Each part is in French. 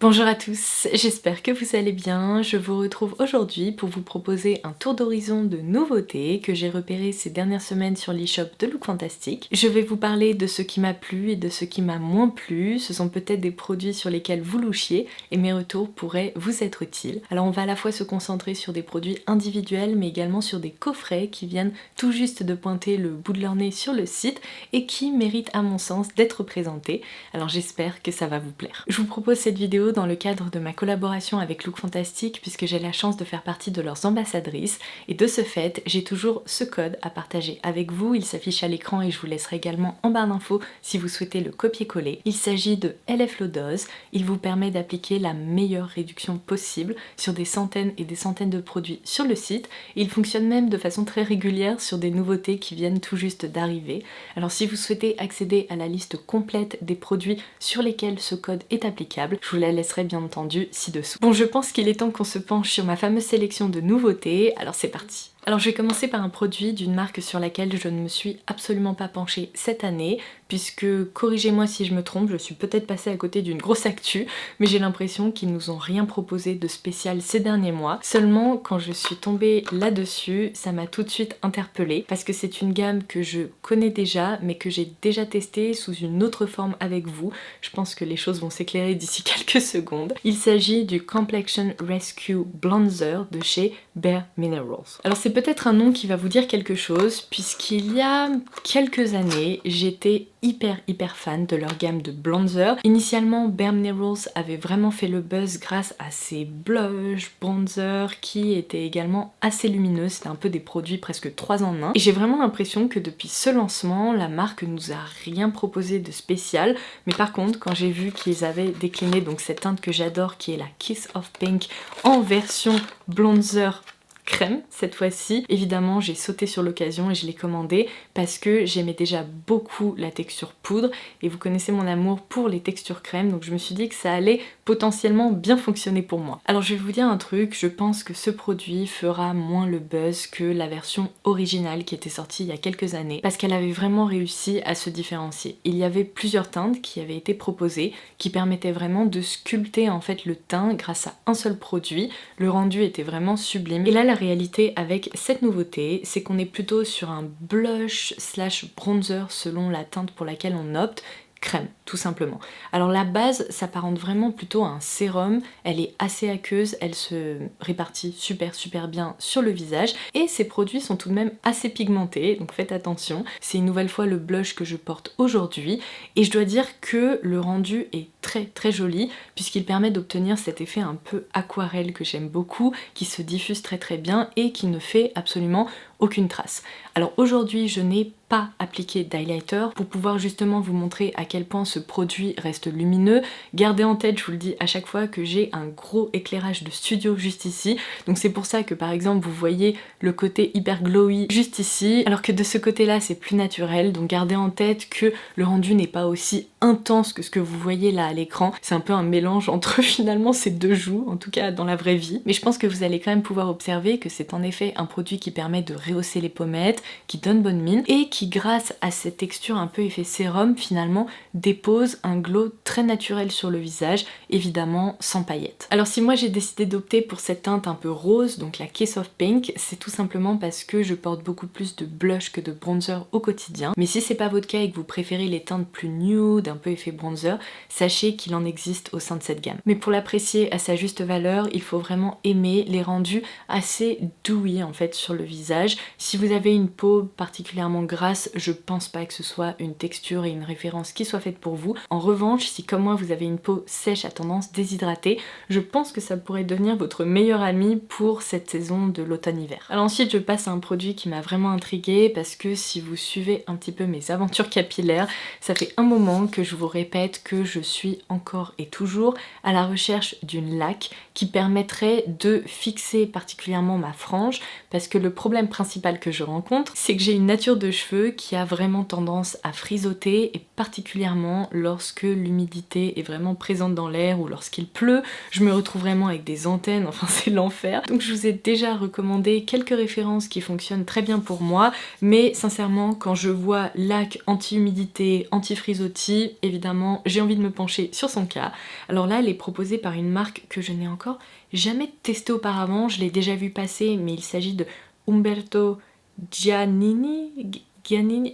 Bonjour à tous, j'espère que vous allez bien. Je vous retrouve aujourd'hui pour vous proposer un tour d'horizon de nouveautés que j'ai repérées ces dernières semaines sur l'e-shop de Look Fantastic. Je vais vous parler de ce qui m'a plu et de ce qui m'a moins plu. Ce sont peut-être des produits sur lesquels vous louchiez et mes retours pourraient vous être utiles. Alors on va à la fois se concentrer sur des produits individuels mais également sur des coffrets qui viennent tout juste de pointer le bout de leur nez sur le site et qui méritent à mon sens d'être présentés. Alors j'espère que ça va vous plaire. Je vous propose cette vidéo dans le cadre de ma collaboration avec Look Fantastic puisque j'ai la chance de faire partie de leurs ambassadrices et de ce fait j'ai toujours ce code à partager avec vous. Il s'affiche à l'écran et je vous laisserai également en barre d'infos si vous souhaitez le copier-coller. Il s'agit de LF Low Dose. Il vous permet d'appliquer la meilleure réduction possible sur des centaines et des centaines de produits sur le site. Il fonctionne même de façon très régulière sur des nouveautés qui viennent tout juste d'arriver. Alors si vous souhaitez accéder à la liste complète des produits sur lesquels ce code est applicable, je vous la laisserai bien entendu ci-dessous. Bon, je pense qu'il est temps qu'on se penche sur ma fameuse sélection de nouveautés, alors c'est parti. Alors je vais commencer par un produit d'une marque sur laquelle je ne me suis absolument pas penchée cette année, puisque, corrigez-moi si je me trompe, je suis peut-être passée à côté d'une grosse actu, mais j'ai l'impression qu'ils nous ont rien proposé de spécial ces derniers mois. Seulement, quand je suis tombée là-dessus, ça m'a tout de suite interpellée, parce que c'est une gamme que je connais déjà, mais que j'ai déjà testée sous une autre forme avec vous. Je pense que les choses vont s'éclairer d'ici quelques secondes. Il s'agit du Complexion Rescue Bronzer de chez Bare Minerals. Alors c'est peut-être un nom qui va vous dire quelque chose, puisqu'il y a quelques années, j'étais hyper fan de leur gamme de bronzer. Initialement, Bare Minerals avait vraiment fait le buzz grâce à ses blushs, bronzers qui étaient également assez lumineux. C'était un peu des produits presque 3 en 1. Et j'ai vraiment l'impression que depuis ce lancement, la marque nous a rien proposé de spécial. Mais par contre, quand j'ai vu qu'ils avaient décliné donc cette teinte que j'adore qui est la Kiss of Pink en version bronzer crème cette fois-ci. Évidemment, j'ai sauté sur l'occasion et je l'ai commandé parce que j'aimais déjà beaucoup la texture poudre et vous connaissez mon amour pour les textures crème, donc je me suis dit que ça allait potentiellement bien fonctionner pour moi. Alors je vais vous dire un truc, je pense que ce produit fera moins le buzz que la version originale qui était sortie il y a quelques années parce qu'elle avait vraiment réussi à se différencier. Il y avait plusieurs teintes qui avaient été proposées qui permettaient vraiment de sculpter en fait le teint grâce à un seul produit. Le rendu était vraiment sublime. Et là, la réalité avec cette nouveauté, c'est qu'on est plutôt sur un blush slash bronzer selon la teinte pour laquelle on opte, crème tout simplement. Alors la base s'apparente vraiment plutôt à un sérum, elle est assez aqueuse, elle se répartit super bien sur le visage et ces produits sont tout de même assez pigmentés, donc faites attention. C'est une nouvelle fois le blush que je porte aujourd'hui et je dois dire que le rendu est très joli puisqu'il permet d'obtenir cet effet un peu aquarelle que j'aime beaucoup, qui se diffuse très bien et qui ne fait absolument aucune trace. Alors aujourd'hui je n'ai pas appliqué d'highlighter pour pouvoir justement vous montrer à quel point ce produit reste lumineux. Gardez en tête, je vous le dis à chaque fois, que j'ai un gros éclairage de studio juste ici, donc c'est pour ça que par exemple vous voyez le côté hyper glowy juste ici, alors que de ce côté là c'est plus naturel, donc gardez en tête que le rendu n'est pas aussi intense que ce que vous voyez là à l'écran. C'est un peu un mélange entre finalement ces deux joues, en tout cas dans la vraie vie, mais je pense que vous allez quand même pouvoir observer que c'est en effet un produit qui permet de rehausser les pommettes, qui donne bonne mine et qui, grâce à cette texture un peu effet sérum, finalement dépose un glow très naturel sur le visage, évidemment sans paillettes. Alors si moi j'ai décidé d'opter pour cette teinte un peu rose, donc la Kiss of Pink, c'est tout simplement parce que je porte beaucoup plus de blush que de bronzer au quotidien, mais si c'est pas votre cas et que vous préférez les teintes plus nude, un peu effet bronzer, sachez qu'il en existe au sein de cette gamme. Mais pour l'apprécier à sa juste valeur, il faut vraiment aimer les rendus assez dewy en fait sur le visage. Si vous avez une peau particulièrement grasse, je pense pas que ce soit une texture et une référence qui soit faite pour vous. En revanche, si comme moi vous avez une peau sèche à tendance déshydratée, je pense que ça pourrait devenir votre meilleur ami pour cette saison de l'automne-hiver. Alors ensuite, je passe à un produit qui m'a vraiment intriguée parce que si vous suivez un petit peu mes aventures capillaires, ça fait un moment que je vous répète que je suis encore et toujours à la recherche d'une laque qui permettrait de fixer particulièrement ma frange, parce que le problème principal que je rencontre, c'est que j'ai une nature de cheveux qui a vraiment tendance à frisotter et particulièrement notamment lorsque l'humidité est vraiment présente dans l'air ou lorsqu'il pleut. Je me retrouve vraiment avec des antennes, enfin c'est l'enfer. Donc je vous ai déjà recommandé quelques références qui fonctionnent très bien pour moi, mais sincèrement quand je vois lac anti-humidité, anti-frisottis, évidemment j'ai envie de me pencher sur son cas. Alors là elle est proposée par une marque que je n'ai encore jamais testée auparavant, je l'ai déjà vu passer, mais il s'agit de Umberto Giannini.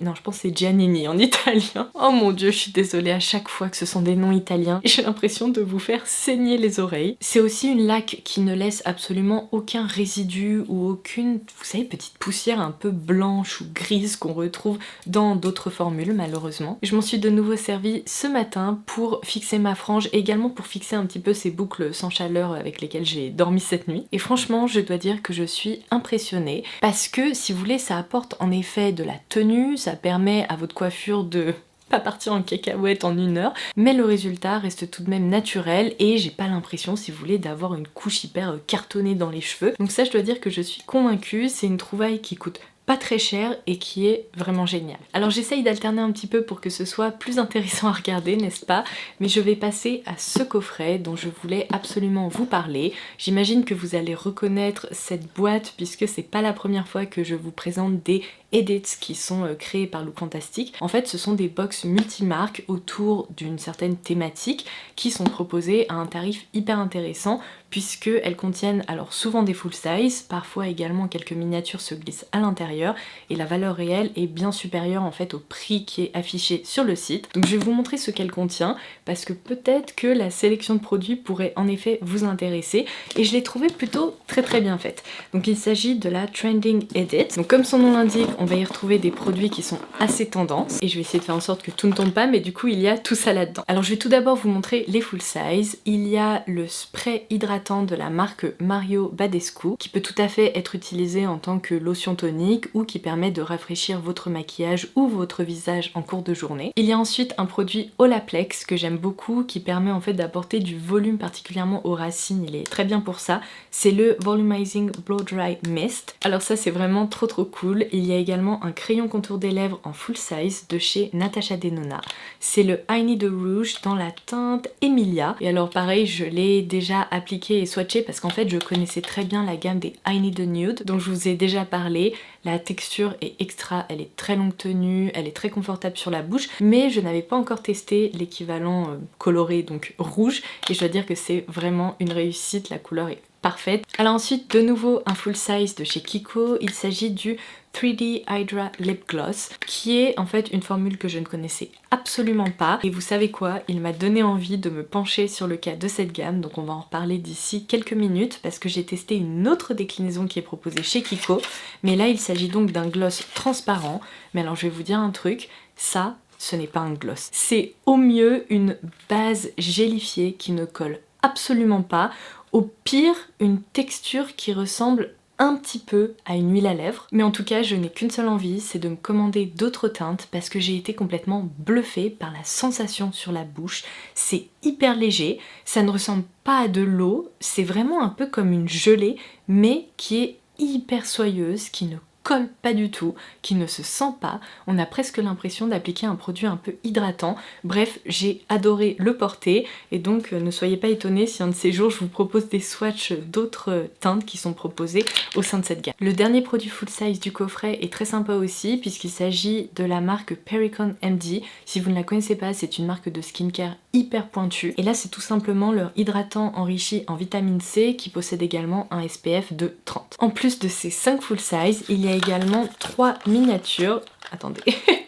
Non, je pense que c'est Giannini en italien. Oh mon dieu, je suis désolée à chaque fois que ce sont des noms italiens. J'ai l'impression de vous faire saigner les oreilles. C'est aussi une laque qui ne laisse absolument aucun résidu ou aucune, vous savez, petite poussière un peu blanche ou grise qu'on retrouve dans d'autres formules malheureusement. Je m'en suis de nouveau servi ce matin pour fixer ma frange et également pour fixer un petit peu ces boucles sans chaleur avec lesquelles j'ai dormi cette nuit. Et franchement, je dois dire que je suis impressionnée parce que si vous voulez, ça apporte en effet de la tenue, ça permet à votre coiffure de pas partir en cacahuète en 1 heure, mais le résultat reste tout de même naturel et j'ai pas l'impression, si vous voulez, d'avoir une couche hyper cartonnée dans les cheveux. Donc ça, je dois dire que je suis convaincue, c'est une trouvaille qui coûte pas très cher et qui est vraiment génial. Alors j'essaye d'alterner un petit peu pour que ce soit plus intéressant à regarder, n'est-ce pas? Mais je vais passer à ce coffret dont je voulais absolument vous parler. J'imagine que vous allez reconnaître cette boîte puisque c'est pas la première fois que je vous présente des edits qui sont créés par Look Fantastic. En fait, ce sont des box multimarques autour d'une certaine thématique qui sont proposées à un tarif hyper intéressant puisqu'elles contiennent alors souvent des full size, parfois également quelques miniatures se glissent à l'intérieur et la valeur réelle est bien supérieure en fait au prix qui est affiché sur le site. Donc je vais vous montrer ce qu'elle contient parce que peut-être que la sélection de produits pourrait en effet vous intéresser et je l'ai trouvée plutôt très bien faite. Donc il s'agit de la Trending Edit. Donc comme son nom l'indique, on va y retrouver des produits qui sont assez tendance et je vais essayer de faire en sorte que tout ne tombe pas, mais du coup il y a tout ça là-dedans. Alors je vais tout d'abord vous montrer les full size. Il y a le spray hydratant de la marque Mario Badescu qui peut tout à fait être utilisé en tant que lotion tonique ou qui permet de rafraîchir votre maquillage ou votre visage en cours de journée. Il y a ensuite un produit Olaplex que j'aime beaucoup qui permet en fait d'apporter du volume particulièrement aux racines, il est très bien pour ça. C'est le Volumizing Blow Dry Mist. Alors ça c'est vraiment trop cool. Il y a également un crayon contour des lèvres en full size de chez Natasha Denona. C'est le I Need a Rouge dans la teinte Emilia. Et alors pareil, je l'ai déjà appliqué et swatché parce qu'en fait je connaissais très bien la gamme des I Need a Nude dont je vous ai déjà parlé. La texture est extra, elle est très longue tenue, elle est très confortable sur la bouche, mais je n'avais pas encore testé l'équivalent coloré, donc rouge, et je dois dire que c'est vraiment une réussite, la couleur est parfaite. Alors ensuite, de nouveau un full size de chez Kiko, il s'agit du 3D Hydra Lip Gloss, qui est en fait une formule que je ne connaissais absolument pas. Et vous savez quoi, il m'a donné envie de me pencher sur le cas de cette gamme, donc on va en reparler d'ici quelques minutes, parce que j'ai testé une autre déclinaison qui est proposée chez Kiko, mais là il s'agit donc d'un gloss transparent. Mais alors je vais vous dire un truc, ça, ce n'est pas un gloss. C'est au mieux une base gélifiée qui ne colle absolument pas. Au pire, une texture qui ressemble un petit peu à une huile à lèvres. Mais en tout cas, je n'ai qu'une seule envie, c'est de me commander d'autres teintes parce que j'ai été complètement bluffée par la sensation sur la bouche. C'est hyper léger, ça ne ressemble pas à de l'eau, c'est vraiment un peu comme une gelée, mais qui est hyper soyeuse, qui ne colle pas du tout, qui ne se sent pas. On a presque l'impression d'appliquer un produit un peu hydratant. Bref, j'ai adoré le porter et donc ne soyez pas étonnés si un de ces jours je vous propose des swatchs d'autres teintes qui sont proposées au sein de cette gamme. Le dernier produit full size du coffret est très sympa aussi puisqu'il s'agit de la marque Perricone MD. Si vous ne la connaissez pas, c'est une marque de skincare hyper pointue. Et là, c'est tout simplement leur hydratant enrichi en vitamine C qui possède également un SPF de 30. En plus de ces 5 full size, il y a également 3 miniatures, attendez,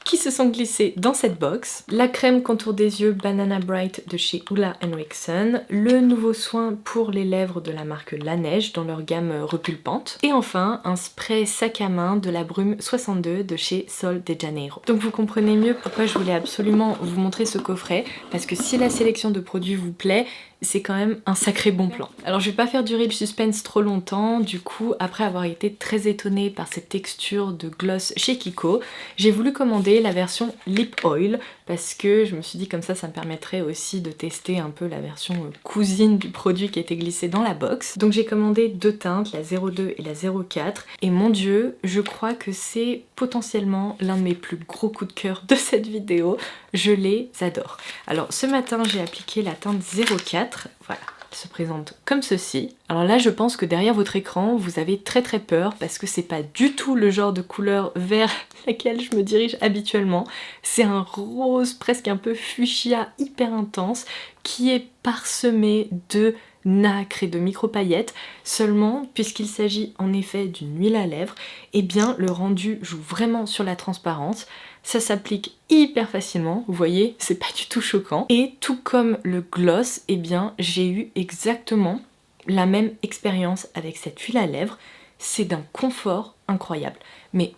qui se sont glissées dans cette box. La crème contour des yeux Banana Bright de chez Ulla Henriksen, le nouveau soin pour les lèvres de la marque La Neige dans leur gamme repulpante, et enfin un spray sac à main de la Brume 62 de chez Sol de Janeiro. Donc vous comprenez mieux pourquoi je voulais absolument vous montrer ce coffret, parce que si la sélection de produits vous plaît, c'est quand même un sacré bon plan. Alors je vais pas faire durer le suspense trop longtemps, du coup après avoir été très étonnée par cette texture de gloss chez Kiko, j'ai voulu commander commandé la version Lip Oil parce que je me suis dit comme ça me permettrait aussi de tester un peu la version cousine du produit qui était glissé dans la box. Donc j'ai commandé 2 teintes, la 02 et la 04 et mon dieu, je crois que c'est potentiellement l'un de mes plus gros coups de cœur de cette vidéo. Je les adore. Alors ce matin j'ai appliqué la teinte 04, voilà. Se présente comme ceci. Alors là je pense que derrière votre écran vous avez très peur parce que c'est pas du tout le genre de couleur vers laquelle je me dirige habituellement. C'est un rose presque un peu fuchsia hyper intense qui est parsemé de nacre et de micro-paillettes. Seulement, puisqu'il s'agit en effet d'une huile à lèvres, eh bien le rendu joue vraiment sur la transparence. Ça s'applique hyper facilement, vous voyez, c'est pas du tout choquant. Et tout comme le gloss, eh bien j'ai eu exactement la même expérience avec cette huile à lèvres. C'est d'un confort incroyable. Mais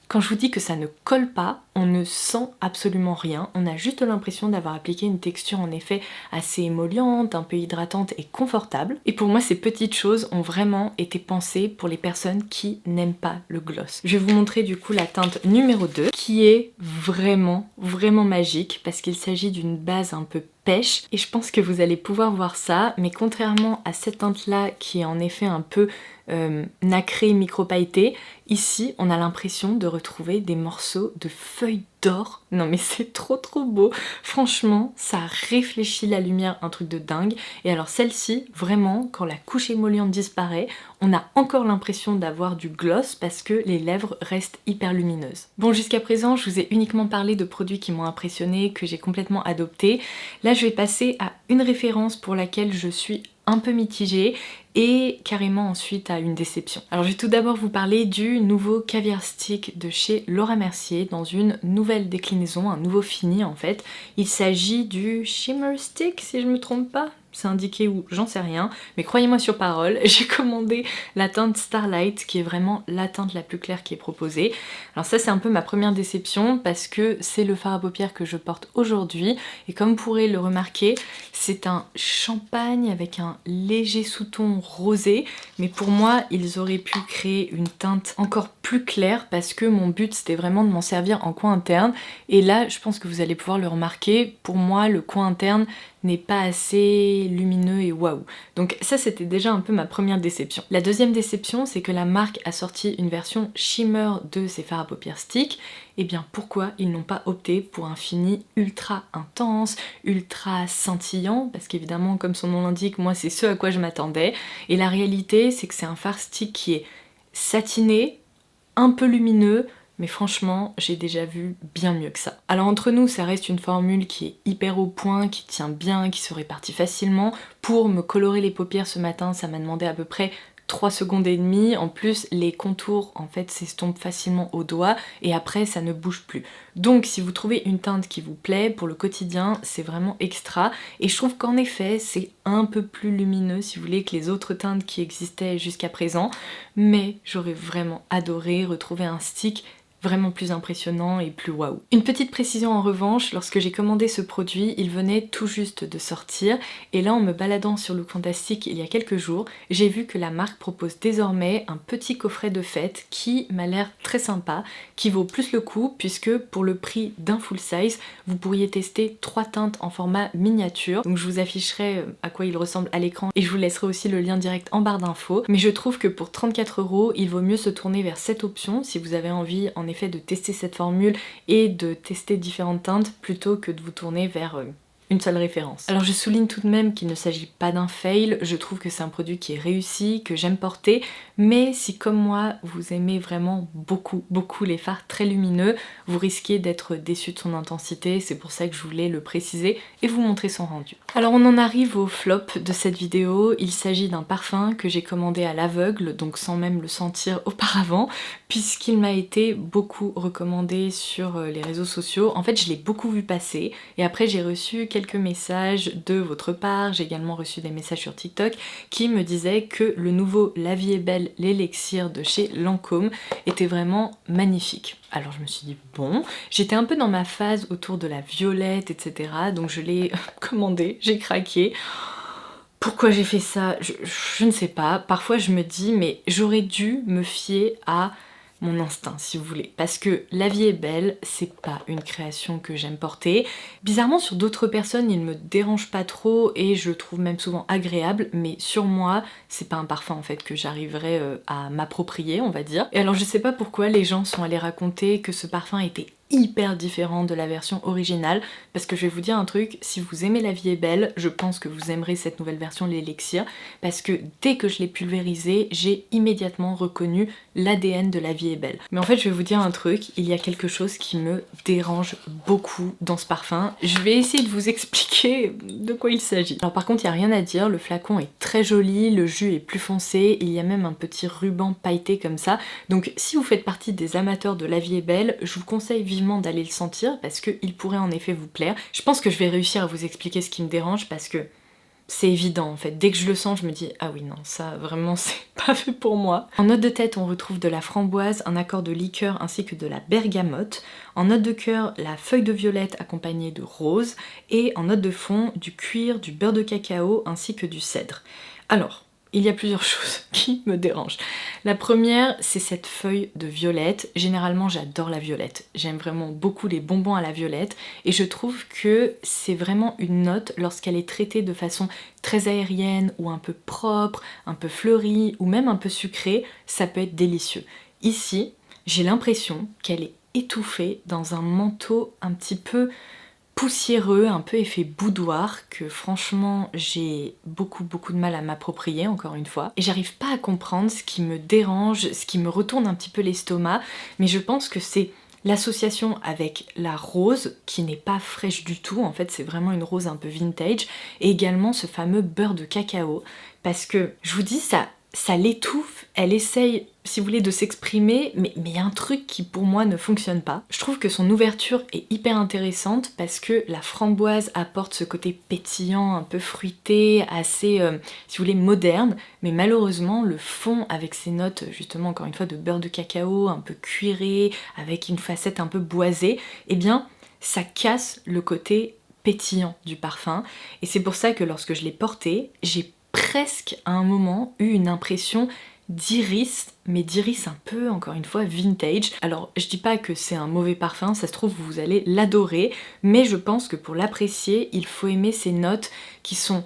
quand je vous dis que ça ne colle pas, on ne sent absolument rien. On a juste l'impression d'avoir appliqué une texture en effet assez émolliente, un peu hydratante et confortable. Et pour moi, ces petites choses ont vraiment été pensées pour les personnes qui n'aiment pas le gloss. Je vais vous montrer du coup la teinte numéro 2 qui est vraiment magique parce qu'il s'agit d'une base un peu pêche et je pense que vous allez pouvoir voir ça, mais contrairement à cette teinte là qui est en effet un peu nacré, micro-pailleté, ici on a l'impression de retrouver des morceaux de feuilles d'or. Non mais c'est trop beau, franchement ça réfléchit la lumière, un truc de dingue. Et alors celle-ci, vraiment quand la couche émolliente disparaît, on a encore l'impression d'avoir du gloss parce que les lèvres restent hyper lumineuses. Bon, jusqu'à présent je vous ai uniquement parlé de produits qui m'ont impressionné, que j'ai complètement adopté. Là je vais passer à une référence pour laquelle je suis un peu mitigée et carrément ensuite à une déception. Alors je vais tout d'abord vous parler du nouveau caviar stick de chez Laura Mercier dans une nouvelle déclinaison, un nouveau fini en fait. Il s'agit du shimmer stick si je me trompe pas. C'est indiqué où, j'en sais rien, mais croyez-moi sur parole, j'ai commandé la teinte Starlight qui est vraiment la teinte la plus claire qui est proposée. Alors ça c'est un peu ma première déception parce que c'est le fard à paupières que je porte aujourd'hui et comme vous pourrez le remarquer, c'est un champagne avec un léger sous-ton rosé, mais pour moi ils auraient pu créer une teinte encore plus claire parce que mon but c'était vraiment de m'en servir en coin interne et là je pense que vous allez pouvoir le remarquer, pour moi le coin interne n'est pas assez lumineux et waouh. Donc ça c'était déjà un peu ma première déception. La deuxième déception c'est que la marque a sorti une version shimmer de ses fards à paupières stick. Et bien pourquoi ils n'ont pas opté pour un fini ultra intense, ultra scintillant, parce qu'évidemment comme son nom l'indique, moi c'est ce à quoi je m'attendais. Et la réalité c'est que c'est un fard stick qui est satiné, un peu lumineux, mais franchement j'ai déjà vu bien mieux que ça. Alors entre nous ça reste une formule qui est hyper au point, qui tient bien, qui se répartit facilement. Pour me colorer les paupières ce matin ça m'a demandé à peu près 3 secondes et demie, en plus les contours en fait s'estompent facilement au doigt et après ça ne bouge plus. Donc si vous trouvez une teinte qui vous plaît pour le quotidien, c'est vraiment extra et je trouve qu'en effet c'est un peu plus lumineux si vous voulez que les autres teintes qui existaient jusqu'à présent, mais j'aurais vraiment adoré retrouver un stick vraiment plus impressionnant et plus waouh. Une petite précision en revanche, lorsque j'ai commandé ce produit, il venait tout juste de sortir et là en me baladant sur Look Fantastic il y a quelques jours, j'ai vu que la marque propose désormais un petit coffret de fête qui m'a l'air très sympa, qui vaut plus le coup puisque pour le prix d'un full size, vous pourriez tester 3 teintes en format miniature. Donc je vous afficherai à quoi il ressemble à l'écran et je vous laisserai aussi le lien direct en barre d'infos. Mais je trouve que pour 34 €, il vaut mieux se tourner vers cette option si vous avez envie en effet de tester cette formule et de tester différentes teintes plutôt que de vous tourner vers une seule référence. Alors je souligne tout de même qu'il ne s'agit pas d'un fail, je trouve que c'est un produit qui est réussi, que j'aime porter, mais si comme moi vous aimez vraiment beaucoup les fards très lumineux, vous risquez d'être déçu de son intensité, c'est pour ça que je voulais le préciser et vous montrer son rendu. Alors on en arrive au flop de cette vidéo, il s'agit d'un parfum que j'ai commandé à l'aveugle, donc sans même le sentir auparavant, puisqu'il m'a été beaucoup recommandé sur les réseaux sociaux. En fait je l'ai beaucoup vu passer et après j'ai reçu quelques messages de votre part, j'ai également reçu des messages sur TikTok qui me disaient que le nouveau La Vie est Belle, l'élixir de chez Lancôme était vraiment magnifique. Alors je me suis dit bon, j'étais un peu dans ma phase autour de la violette etc, donc je l'ai commandé, j'ai craqué. Pourquoi j'ai fait ça? Je ne sais pas, parfois je me dis mais j'aurais dû me fier à mon instinct si vous voulez, parce que La vie est belle, c'est pas une création que j'aime porter. Bizarrement sur d'autres personnes il me dérange pas trop et je le trouve même souvent agréable, mais sur moi c'est pas un parfum en fait que j'arriverai à m'approprier on va dire. Et alors je sais pas pourquoi les gens sont allés raconter que ce parfum était hyper différent de la version originale, parce que je vais vous dire un truc, si vous aimez La vie est belle, je pense que vous aimerez cette nouvelle version l'élixir, parce que dès que je l'ai pulvérisé, j'ai immédiatement reconnu l'ADN de La vie est belle. Mais en fait je vais vous dire un truc, il y a quelque chose qui me dérange beaucoup dans ce parfum. Je vais essayer de vous expliquer de quoi il s'agit. Alors par contre il n'y a rien à dire, le flacon est très joli, le jus est plus foncé, il y a même un petit ruban pailleté comme ça, donc si vous faites partie des amateurs de La vie est belle, je vous conseille vivement d'aller le sentir parce qu'il pourrait en effet vous plaire. Je pense que je vais réussir à vous expliquer ce qui me dérange parce que c'est évident en fait. Dès que je le sens, je me dis ah oui non, ça vraiment c'est pas fait pour moi. En note de tête, on retrouve de la framboise, un accord de liqueur ainsi que de la bergamote. En note de cœur, la feuille de violette accompagnée de rose. Et en note de fond, du cuir, du beurre de cacao ainsi que du cèdre. Alors, il y a plusieurs choses qui me dérangent. La première, c'est cette feuille de violette. Généralement, j'adore la violette. J'aime vraiment beaucoup les bonbons à la violette. Et je trouve que c'est vraiment une note lorsqu'elle est traitée de façon très aérienne ou un peu propre, un peu fleurie ou même un peu sucrée, ça peut être délicieux. Ici, j'ai l'impression qu'elle est étouffée dans un manteau un petit peu poussiéreux, un peu effet boudoir, que franchement j'ai beaucoup de mal à m'approprier encore une fois. Et j'arrive pas à comprendre ce qui me dérange, ce qui me retourne un petit peu l'estomac, mais je pense que c'est l'association avec la rose, qui n'est pas fraîche du tout, en fait c'est vraiment une rose un peu vintage, et également ce fameux beurre de cacao, parce que je vous dis ça l'étouffe, elle essaye, si vous voulez, de s'exprimer, mais il y a un truc qui pour moi ne fonctionne pas. Je trouve que son ouverture est hyper intéressante parce que la framboise apporte ce côté pétillant, un peu fruité, assez, si vous voulez, moderne, mais malheureusement le fond avec ses notes, justement encore une fois, de beurre de cacao, un peu cuiré, avec une facette un peu boisée, eh bien ça casse le côté pétillant du parfum, et c'est pour ça que lorsque je l'ai porté, j'ai presque à un moment eu une impression d'iris, mais d'iris un peu, encore une fois, vintage. Alors je dis pas que c'est un mauvais parfum, ça se trouve vous allez l'adorer, mais je pense que pour l'apprécier, il faut aimer ces notes qui sont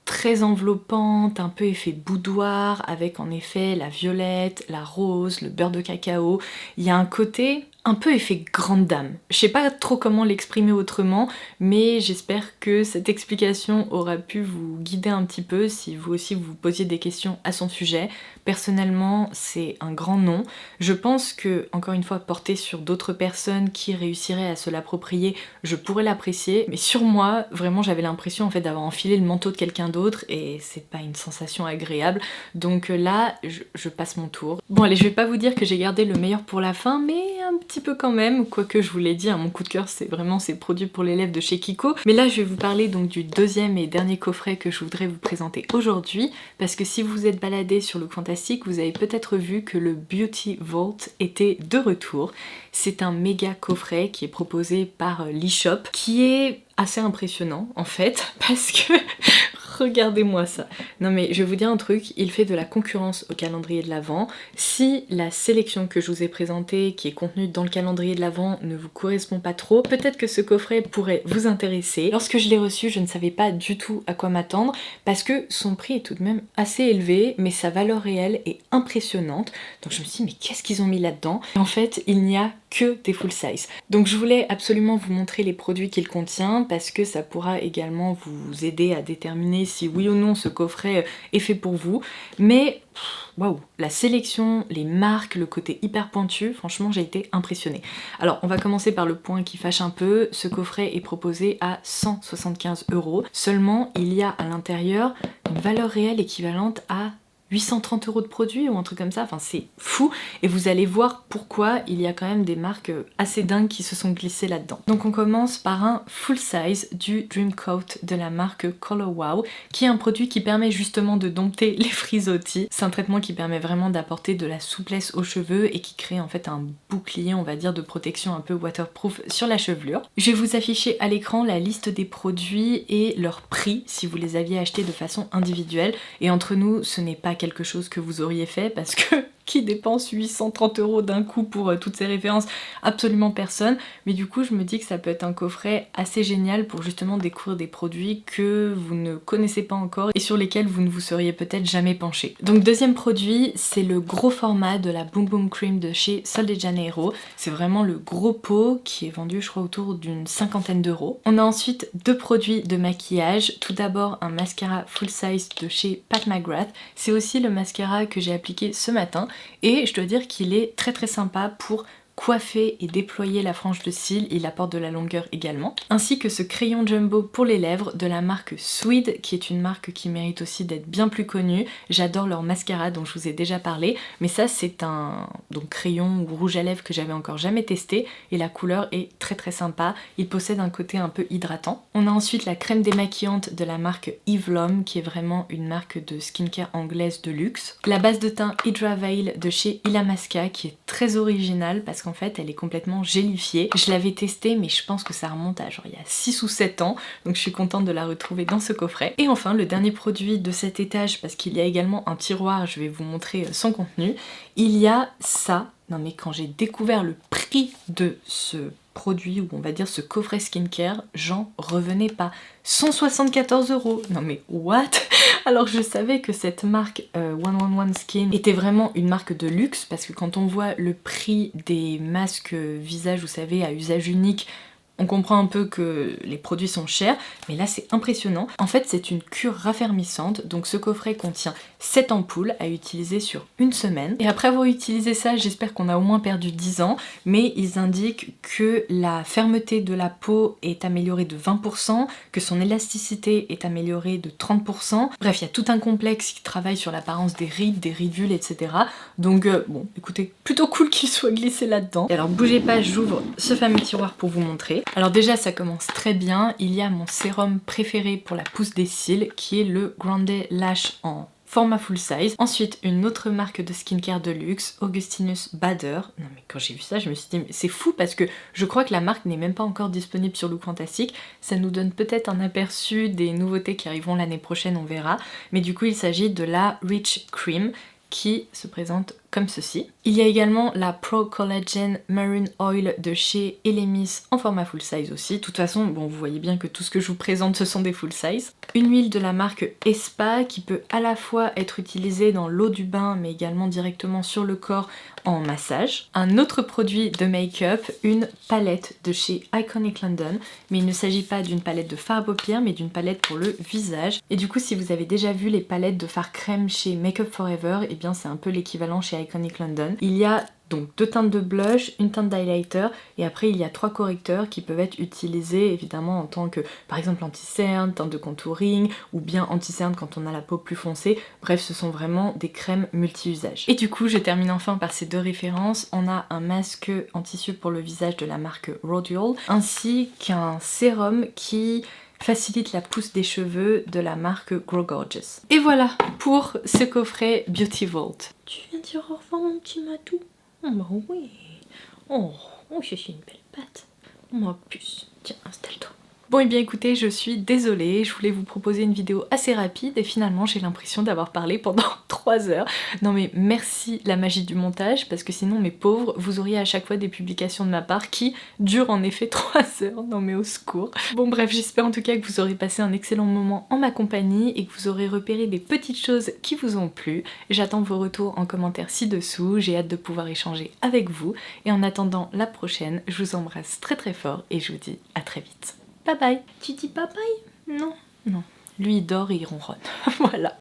très enveloppantes, un peu effet boudoir, avec en effet la violette, la rose, le beurre de cacao. Il y a un côté un peu effet grande dame. Je sais pas trop comment l'exprimer autrement, mais j'espère que cette explication aura pu vous guider un petit peu si vous aussi vous posiez des questions à son sujet. Personnellement, c'est un grand non. Je pense que, encore une fois, porté sur d'autres personnes qui réussiraient à se l'approprier, je pourrais l'apprécier, mais sur moi, vraiment j'avais l'impression en fait d'avoir enfilé le manteau de quelqu'un d'autre et c'est pas une sensation agréable. Donc là, je passe mon tour. Bon allez, je vais pas vous dire que j'ai gardé le meilleur pour la fin, mais un petit peu quand même, quoique je vous l'ai dit, hein, mon coup de cœur c'est vraiment ces produits pour les lèvres de chez Kiko. Mais là je vais vous parler donc du deuxième et dernier coffret que je voudrais vous présenter aujourd'hui, parce que si vous vous êtes baladé sur Look Fantastic, vous avez peut-être vu que le Beauty Vault était de retour. C'est un méga coffret qui est proposé par l'eShop, qui est assez impressionnant en fait, parce que regardez-moi ça. Non mais je vais vous dire un truc, il fait de la concurrence au calendrier de l'Avent. Si la sélection que je vous ai présentée, qui est contenue dans le calendrier de l'Avent, ne vous correspond pas trop, peut-être que ce coffret pourrait vous intéresser. Lorsque je l'ai reçu, je ne savais pas du tout à quoi m'attendre, parce que son prix est tout de même assez élevé, mais sa valeur réelle est impressionnante. Donc je me suis dit, mais qu'est-ce qu'ils ont mis là-dedans? Et en fait, il n'y a que des full size. Donc je voulais absolument vous montrer les produits qu'il contient, parce que ça pourra également vous aider à déterminer si oui ou non ce coffret est fait pour vous. Mais waouh, la sélection, les marques, le côté hyper pointu, franchement j'ai été impressionnée. Alors on va commencer par le point qui fâche un peu, ce coffret est proposé à 175 €. Seulement il y a à l'intérieur une valeur réelle équivalente à 830 € de produits ou un truc comme ça, enfin c'est fou, et vous allez voir pourquoi il y a quand même des marques assez dingues qui se sont glissées là-dedans. Donc on commence par un full size du Dream Coat de la marque Color Wow, qui est un produit qui permet justement de dompter les frisottis. C'est un traitement qui permet vraiment d'apporter de la souplesse aux cheveux et qui crée en fait un bouclier, on va dire, de protection un peu waterproof sur la chevelure. Je vais vous afficher à l'écran la liste des produits et leur prix si vous les aviez achetés de façon individuelle, et entre nous ce n'est pas quelque chose que vous auriez fait parce que qui dépense 830 € d'un coup pour toutes ces références? Absolument personne, mais du coup je me dis que ça peut être un coffret assez génial pour justement découvrir des produits que vous ne connaissez pas encore et sur lesquels vous ne vous seriez peut-être jamais penché. Donc deuxième produit, c'est le gros format de la Boom Boom Cream de chez Sol de Janeiro. C'est vraiment le gros pot qui est vendu je crois autour d'une 50aine d'euros. On a ensuite deux produits de maquillage. Tout d'abord un mascara full size de chez Pat McGrath. C'est aussi le mascara que j'ai appliqué ce matin et je dois dire qu'il est très très sympa pour coiffer et déployer la frange de cils, il apporte de la longueur également. Ainsi que ce crayon jumbo pour les lèvres de la marque Swede, qui est une marque qui mérite aussi d'être bien plus connue. J'adore leur mascara dont je vous ai déjà parlé, mais ça c'est un crayon ou rouge à lèvres que j'avais encore jamais testé et la couleur est très très sympa. Il possède un côté un peu hydratant. On a ensuite la crème démaquillante de la marque Eve Lom, qui est vraiment une marque de skincare anglaise de luxe. La base de teint Hydra Veil de chez Illamasqua, qui est très originale parce qu'en fait elle est complètement gélifiée. Je l'avais testée mais je pense que ça remonte à genre il y a 6 ou 7 ans, donc je suis contente de la retrouver dans ce coffret. Et enfin le dernier produit de cet étage, parce qu'il y a également un tiroir, je vais vous montrer son contenu, il y a ça. Non mais quand j'ai découvert le prix de ce produit, ou on va dire ce coffret skincare, j'en revenais pas. 174 €. Non mais what? Alors je savais que cette marque 111 Skin était vraiment une marque de luxe, parce que quand on voit le prix des masques visage, vous savez, à usage unique, on comprend un peu que les produits sont chers, mais là c'est impressionnant. En fait c'est une cure raffermissante, donc ce coffret contient 7 ampoules à utiliser sur une semaine. Et après avoir utilisé ça, j'espère qu'on a au moins perdu 10 ans, mais ils indiquent que la fermeté de la peau est améliorée de 20%, que son élasticité est améliorée de 30%. Bref, il y a tout un complexe qui travaille sur l'apparence des rides, des ridules, etc. Donc bon, écoutez, plutôt cool qu'il soit glissé là-dedans. Et alors bougez pas, j'ouvre ce fameux tiroir pour vous montrer. Alors déjà ça commence très bien, il y a mon sérum préféré pour la pousse des cils qui est le Grande Lash en format full size. Ensuite une autre marque de skincare de luxe, Augustinus Bader. Non mais quand j'ai vu ça je me suis dit c'est fou, parce que je crois que la marque n'est même pas encore disponible sur Look Fantastic. Ça nous donne peut-être un aperçu des nouveautés qui arriveront l'année prochaine, on verra. Mais du coup il s'agit de la Rich Cream qui se présente comme ceci. Il y a également la Pro Collagen Marine Oil de chez Elemis en format full size aussi. De toute façon, bon, vous voyez bien que tout ce que je vous présente ce sont des full size. Une huile de la marque Espa qui peut à la fois être utilisée dans l'eau du bain mais également directement sur le corps en massage. Un autre produit de make-up, une palette de chez Iconic London, mais il ne s'agit pas d'une palette de fard à paupières mais d'une palette pour le visage. Et du coup si vous avez déjà vu les palettes de fard crème chez Make Up Forever, et bien c'est un peu l'équivalent chez Iconic London. Il y a donc deux teintes de blush, une teinte d'highlighter et après il y a 3 correcteurs qui peuvent être utilisés évidemment en tant que par exemple anti-cerne, teinte de contouring ou bien anti-cerne quand on a la peau plus foncée. Bref, ce sont vraiment des crèmes multi-usages. Et du coup je termine enfin par ces deux références. On a un masque en tissu pour le visage de la marque Rodial ainsi qu'un sérum qui facilite la pousse des cheveux de la marque Grow Gorgeous. Et voilà pour ce coffret Beauty Vault. Tu viens dire au revoir mon petit matou? Oh bah oui. Oh, c'est une belle patte. Ma puce. Tiens, installe-toi. Bon et bien écoutez, je suis désolée, je voulais vous proposer une vidéo assez rapide et finalement j'ai l'impression d'avoir parlé pendant 3 heures. Non mais merci la magie du montage, parce que sinon mes pauvres, vous auriez à chaque fois des publications de ma part qui durent en effet 3 heures. Non mais au secours. Bon bref, j'espère en tout cas que vous aurez passé un excellent moment en ma compagnie et que vous aurez repéré des petites choses qui vous ont plu. J'attends vos retours en commentaire ci-dessous, j'ai hâte de pouvoir échanger avec vous. Et en attendant la prochaine, je vous embrasse très très fort et je vous dis à très vite. Bye bye. Tu dis bye bye? Non. Non. Lui il dort et il ronronne. Voilà.